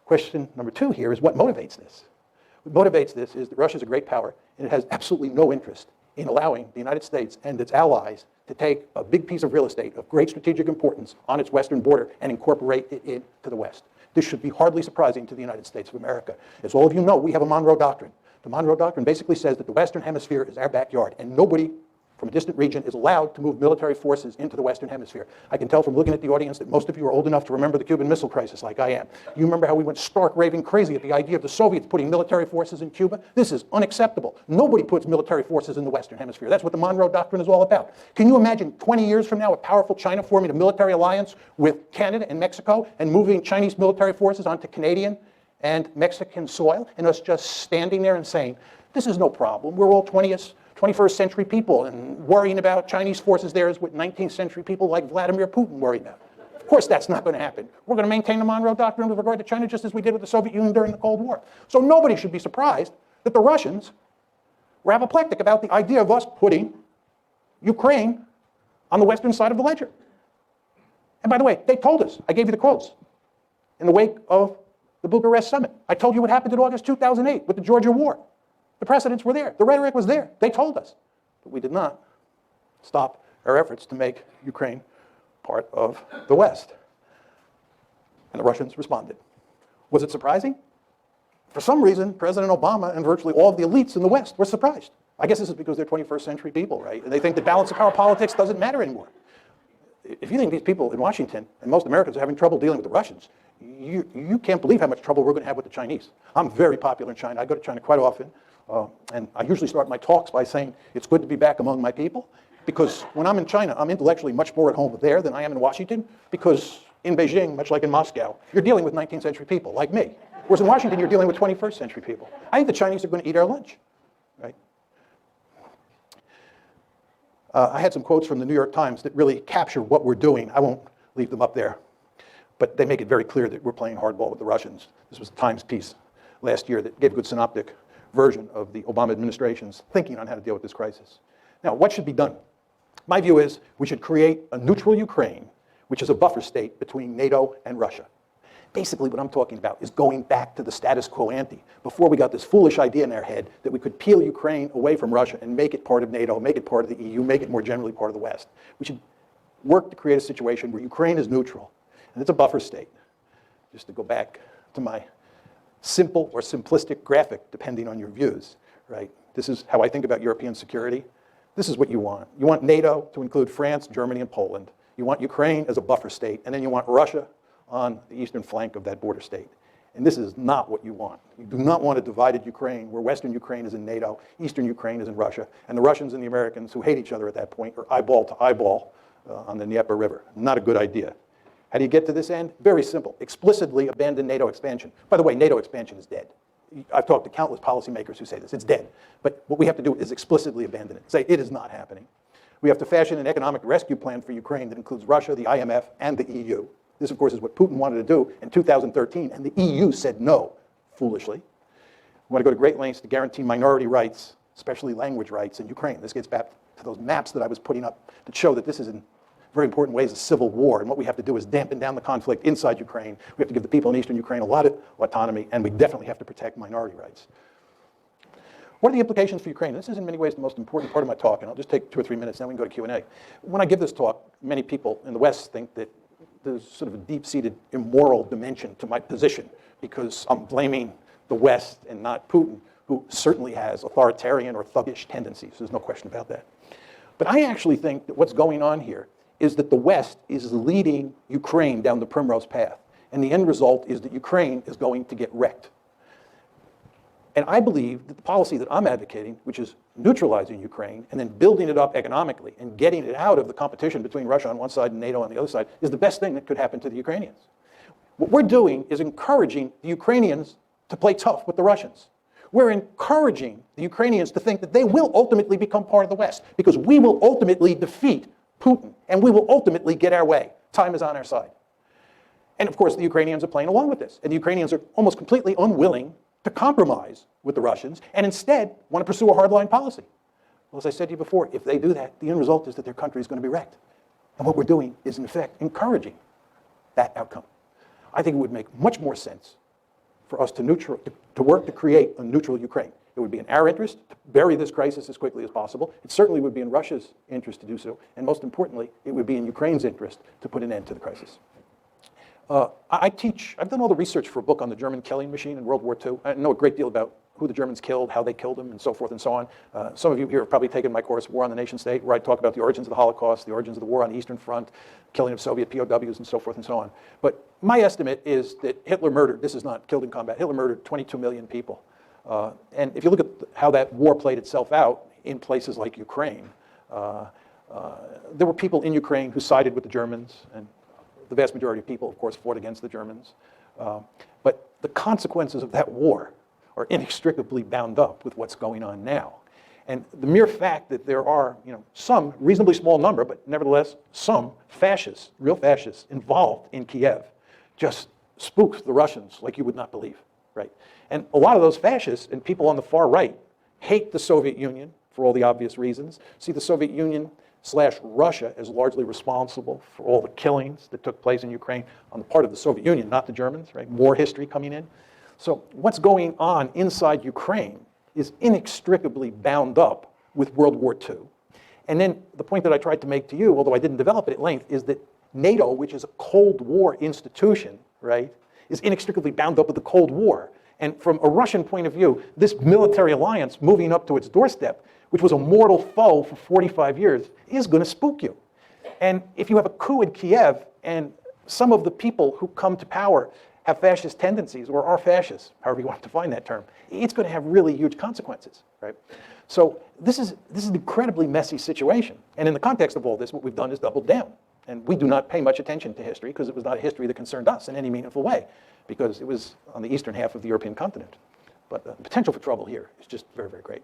Question number 2 here is what motivates this? What motivates this is that Russia is a great power, and it has absolutely no interest in allowing the United States and its allies to take a big piece of real estate of great strategic importance on its western border and incorporate it into the West. This should be hardly surprising to the United States of America. As all of you know, we have a Monroe Doctrine. The Monroe Doctrine basically says that the Western Hemisphere is our backyard, and nobody from a distant region is allowed to move military forces into the Western Hemisphere. I can tell from looking at the audience that most of you are old enough to remember the Cuban Missile Crisis like I am. You remember how we went stark raving crazy at the idea of the Soviets putting military forces in Cuba? This is unacceptable. Nobody puts military forces in the Western Hemisphere. That's what the Monroe Doctrine is all about. Can you imagine 20 years from now a powerful China forming a military alliance with Canada and Mexico and moving Chinese military forces onto Canadian and Mexican soil, and us just standing there and saying, this is no problem. We're all 21st century people, and worrying about Chinese forces there is what 19th century people like Vladimir Putin worry about. Of course that's not going to happen. We're going to maintain the Monroe Doctrine with regard to China just as we did with the Soviet Union during the Cold War. So nobody should be surprised that the Russians were apoplectic about the idea of us putting Ukraine on the western side of the ledger. And by the way, they told us, I gave you the quotes, in the wake of the Bucharest Summit. I told you what happened in August 2008 with the Georgia War. The precedents were there. The rhetoric was there. They told us. But we did not stop our efforts to make Ukraine part of the West. And the Russians responded. Was it surprising? For some reason, President Obama and virtually all of the elites in the West were surprised. I guess this is because they're 21st century people, right? And they think that balance of power politics doesn't matter anymore. If you think these people in Washington and most Americans are having trouble dealing with the Russians, you can't believe how much trouble we're going to have with the Chinese. I'm very popular in China. I go to China quite often. And I usually start my talks by saying it's good to be back among my people, because when I'm in China, I'm intellectually much more at home there than I am in Washington, because in Beijing, much like in Moscow, you're dealing with 19th century people like me. Whereas in Washington, you're dealing with 21st century people. I think the Chinese are going to eat our lunch, right? I had some quotes from the New York Times that really capture what we're doing. I won't leave them up there, but they make it very clear that we're playing hardball with the Russians. This was a Times piece last year that gave a good synoptic version of the Obama administration's thinking on how to deal with this crisis. Now, what should be done? My view is we should create a neutral Ukraine, which is a buffer state between NATO and Russia. Basically, what I'm talking about is going back to the status quo ante, before we got this foolish idea in our head that we could peel Ukraine away from Russia and make it part of NATO, make it part of the EU, make it more generally part of the West. We should work to create a situation where Ukraine is neutral, and it's a buffer state. Just to go back to my simple or simplistic graphic, depending on your views, right? This is how I think about European security. This is what you want. You want NATO to include France, Germany, and Poland. You want Ukraine as a buffer state, and then you want Russia on the eastern flank of that border state. And this is not what you want. You do not want a divided Ukraine where Western Ukraine is in NATO, Eastern Ukraine is in Russia, and the Russians and the Americans, who hate each other at that point, are eyeball to eyeball on the Dnieper River. Not a good idea. How do you get to this end? Very simple. Explicitly abandon NATO expansion. By the way, NATO expansion is dead. I've talked to countless policymakers who say this. It's dead. But what we have to do is explicitly abandon it. Say it is not happening. We have to fashion an economic rescue plan for Ukraine that includes Russia, the IMF, and the EU. This, of course, is what Putin wanted to do in 2013, and the EU said no, foolishly. We want to go to great lengths to guarantee minority rights, especially language rights, in Ukraine. This gets back to those maps that I was putting up that show that this is in very important ways a civil war, and what we have to do is dampen down the conflict inside Ukraine. We have to give the people in eastern Ukraine a lot of autonomy, and we definitely have to protect minority rights. What are the implications for Ukraine? This is in many ways the most important part of my talk, and I'll just take 2 or 3 minutes, then we can go to Q&A. When I give this talk, many people in the West think that there's sort of a deep-seated immoral dimension to my position, because I'm blaming the West and not Putin, who certainly has authoritarian or thuggish tendencies. There's no question about that. But I actually think that what's going on here is that the West is leading Ukraine down the primrose path. And the end result is that Ukraine is going to get wrecked. And I believe that the policy that I'm advocating, which is neutralizing Ukraine and then building it up economically and getting it out of the competition between Russia on one side and NATO on the other side, is the best thing that could happen to the Ukrainians. What we're doing is encouraging the Ukrainians to play tough with the Russians. We're encouraging the Ukrainians to think that they will ultimately become part of the West, because we will ultimately defeat Putin, and we will ultimately get our way. Time is on our side. And of course, the Ukrainians are playing along with this. And the Ukrainians are almost completely unwilling to compromise with the Russians, and instead want to pursue a hardline policy. Well, as I said to you before, if they do that, the end result is that their country is going to be wrecked. And what we're doing is, in effect, encouraging that outcome. I think it would make much more sense for us to work to create a neutral Ukraine. It would be in our interest to bury this crisis as quickly as possible. It certainly would be in Russia's interest to do so. And most importantly, it would be in Ukraine's interest to put an end to the crisis. I've done all the research for a book on the German killing machine in World War II. I know a great deal about who the Germans killed, how they killed them, and so forth and so on. Some of you here have probably taken my course, War on the Nation State, where I talk about the origins of the Holocaust, the origins of the war on the Eastern Front, killing of Soviet POWs, and so forth and so on. But my estimate is that Hitler murdered, this is not killed in combat, Hitler murdered 22 million people. And if you look at how that war played itself out in places like Ukraine, there were people in Ukraine who sided with the Germans, and the vast majority of people, of course, fought against the Germans. But the consequences of that war are inextricably bound up with what's going on now. And the mere fact that there are, some reasonably small number, but nevertheless some fascists, real fascists, involved in Kiev, just spooks the Russians like you would not believe, right? And a lot of those fascists and people on the far right hate the Soviet Union for all the obvious reasons, see the Soviet Union / Russia as largely responsible for all the killings that took place in Ukraine on the part of the Soviet Union, not the Germans, right? More history coming in. So what's going on inside Ukraine is inextricably bound up with World War II. And then the point that I tried to make to you, although I didn't develop it at length, is that NATO, which is a Cold War institution, right, is inextricably bound up with the Cold War. And from a Russian point of view, this military alliance moving up to its doorstep, which was a mortal foe for 45 years, is going to spook you. And if you have a coup in Kiev and some of the people who come to power have fascist tendencies or are fascists, however you want to define that term, it's going to have really huge consequences, right? So this is an incredibly messy situation. And in the context of all this, what we've done is doubled down. And we do not pay much attention to history because it was not a history that concerned us in any meaningful way, because it was on the eastern half of the European continent. But the potential for trouble here is just very, very great.